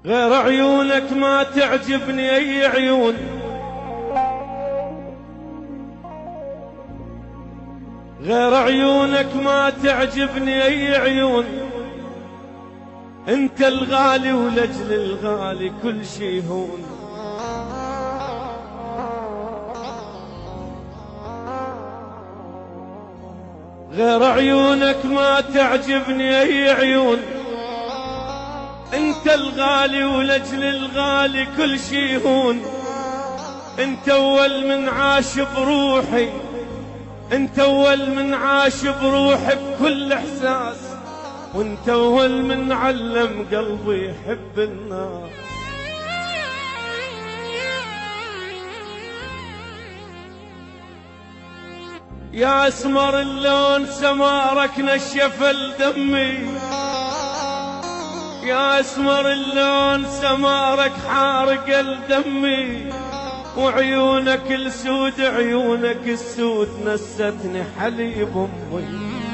غير عيونك ما تعجبني أي عيون، غير عيونك ما تعجبني أي عيون. انت الغالي ولجل الغالي كل شي هون. غير عيونك ما تعجبني أي عيون. انت الغالي ولجل الغالي كل شي هون. انت اول من عاش بروحي، انت اول من عاش بروحي بكل احساس، وانت اول من علم قلبي يحب الناس. يا اسمر اللون سمارك نشف الدمي، يا اسمر اللون سمارك حارق الدمي. وعيونك السود عيونك السود نستني حليب امي.